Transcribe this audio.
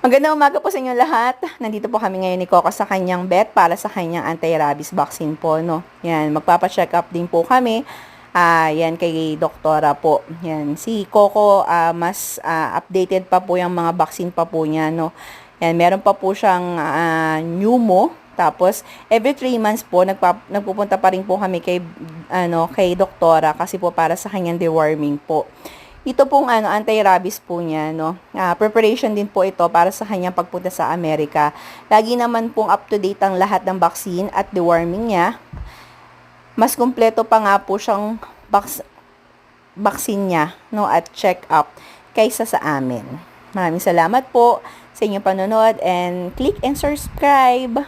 Magandang umaga po sa inyo lahat. Nandito po kami ngayon ni Coco sa kanyang vet para sa kanyang anti-rabies vaccine po, no. Yan, magpapa-check up din po kami. Yan kay doktora po. Yan, si Coco mas updated pa po yung mga vaccine pa po niya, no. Yan, meron pa po siyang pneumo. Tapos every 3 months po nagpupunta pa rin po kami kay doktora kasi po para sa kanyang deworming po. Ito pong anti-rabies po niya, no. Preparation din po ito para sa kanyang pagpunta sa Amerika. Lagi naman pong up to date ang lahat ng vaccine at deworming niya. Mas kumpleto pa nga po siyang vaccine niya, no, at check up kaysa sa amin. Maraming salamat po sa inyong panonood and click and subscribe.